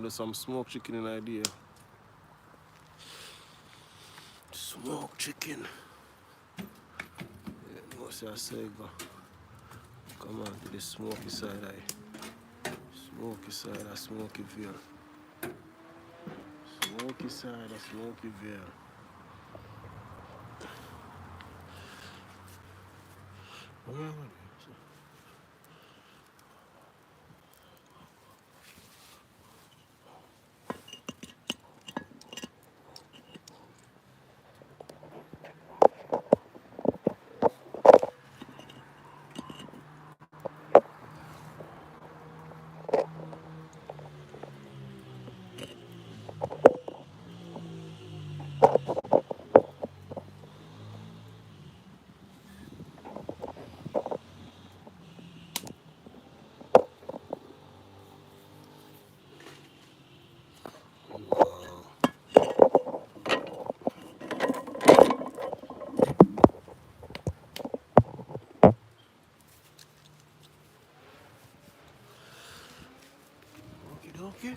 do some smoked chicken in idea. Smoked chicken. Yeah, no, see I say go. Come on to the smoky side eye. Smoky side of Smoky Vale. Smoky side of Smoky Vale. Okay.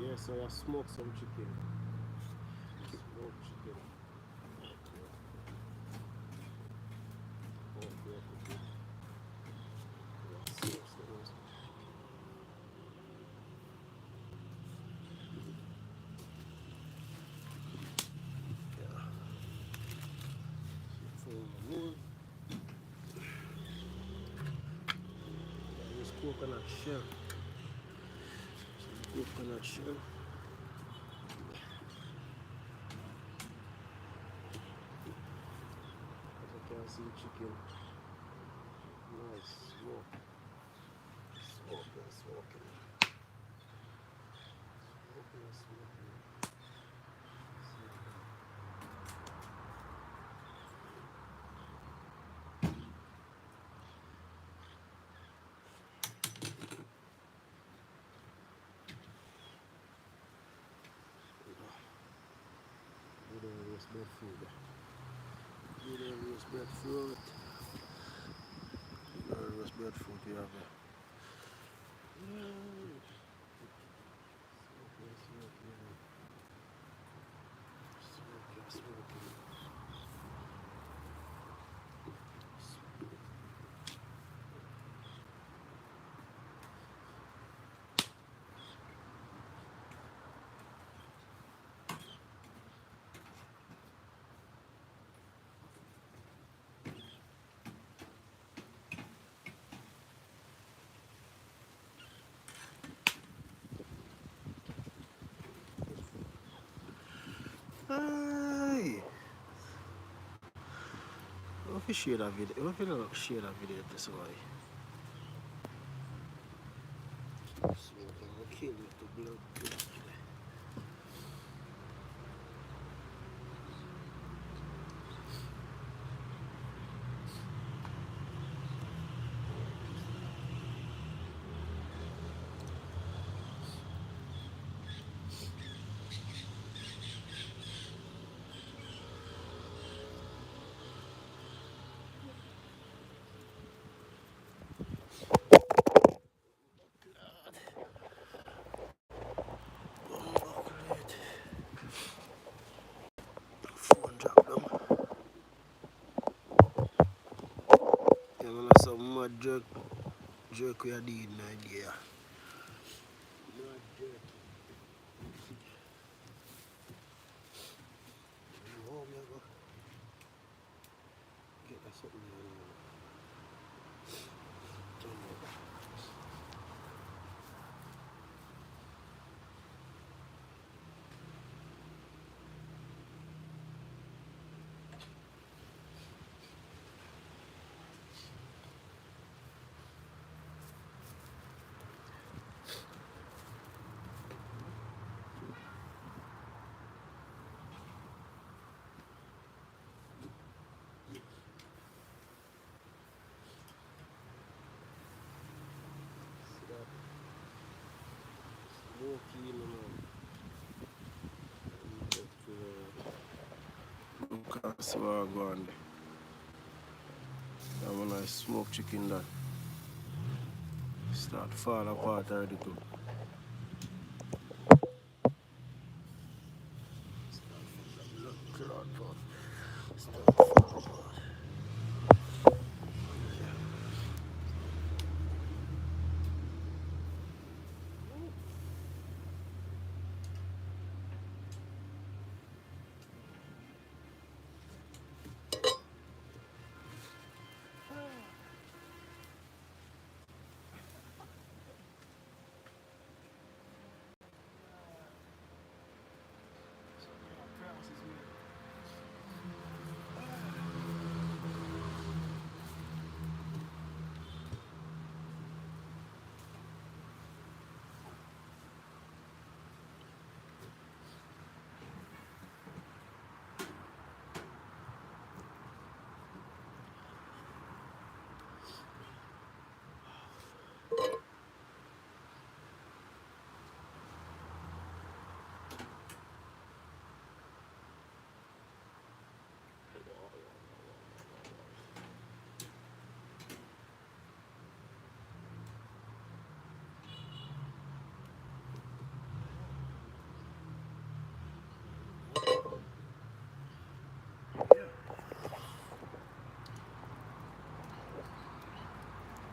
Yeah, so I smoke some chicken. Smoked chicken. Oh, yeah, okay. Use coconut shell. Some coconut shell. As you can see, chicken. Nice smoke. Smoking. Good roast breadfruit. Good roast breadfruit. Good roast breadfruit you have there. Smoking. Aye. What if you share that video? What if you share that video to somebody? Smoking will kill you to blood. jerk we are doing idea. Get that something see what I go on there. I'm gonna smoke chicken that start to fall apart already too.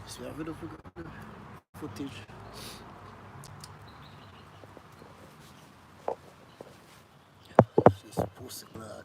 See a video footage. She's pussy glad.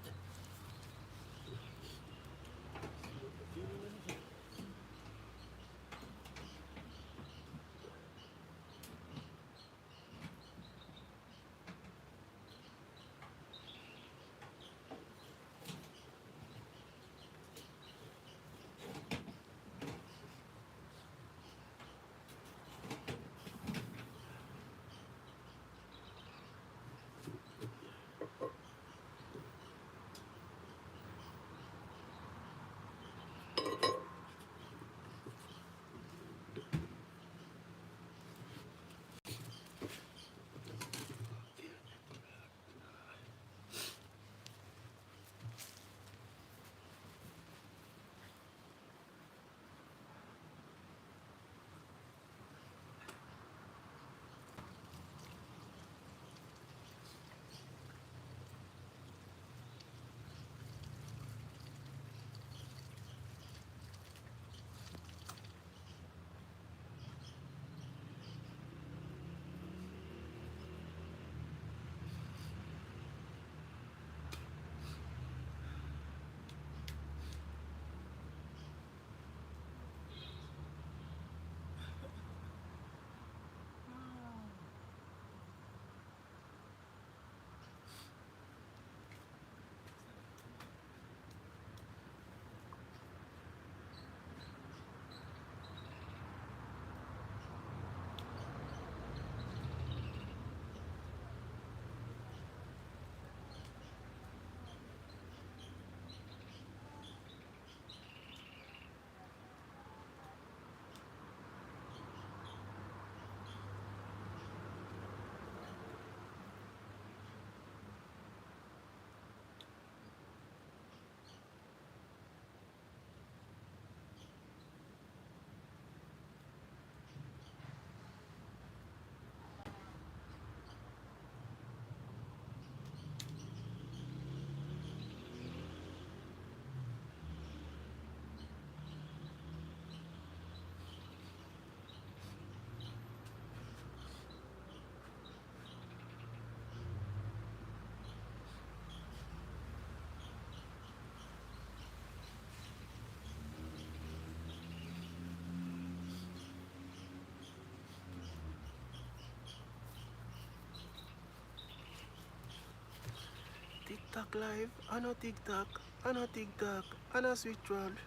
TikTok live, I know TikTok, I know TikTok, I know switch round.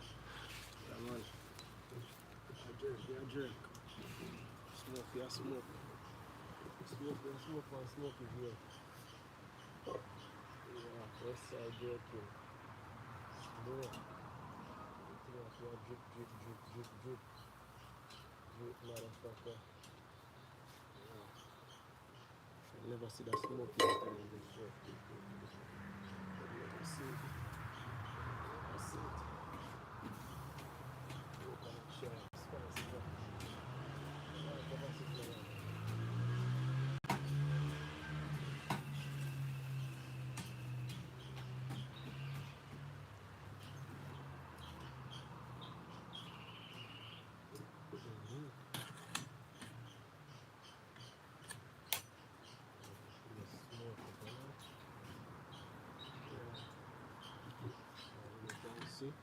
Yeah, man. I drink. Smoke, yeah, smoke. Smoke, yeah, smoke, man, smoke is here. Yeah, west side drinking. Smoke. Yeah, drip, drip, drip, drip, drip. Drip, motherfucker. Yeah. I never see that smoke yesterday in this shit. Never see it. Never see it. Smoke on the chair. Spicy, bro. Never see it, man. See?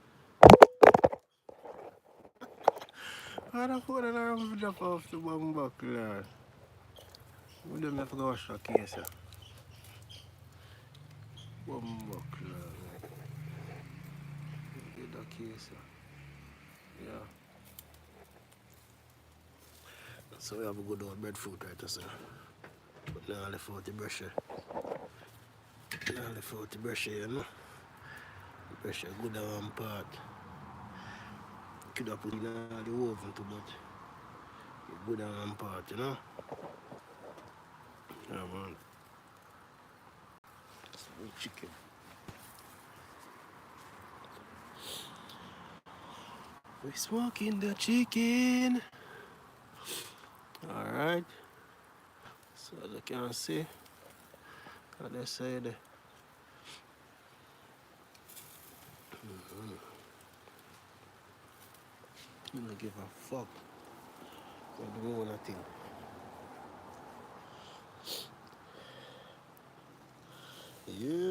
I don't put it around drop off the bomb buckle. We don't have to go wash the case. Bomb buckle. Get the case. Yeah. So we have a good old breadfruit right there, sir. But now I left out the brush. Now I left out the brush, you know. The brush good at one part. Could have put in the oven too, but it's good at one part, you know. Yeah, man. Some chicken. We smoking the chicken. Alright. So as you can see, on the side. You don't give a fuck. I don't know nothing. Yeah.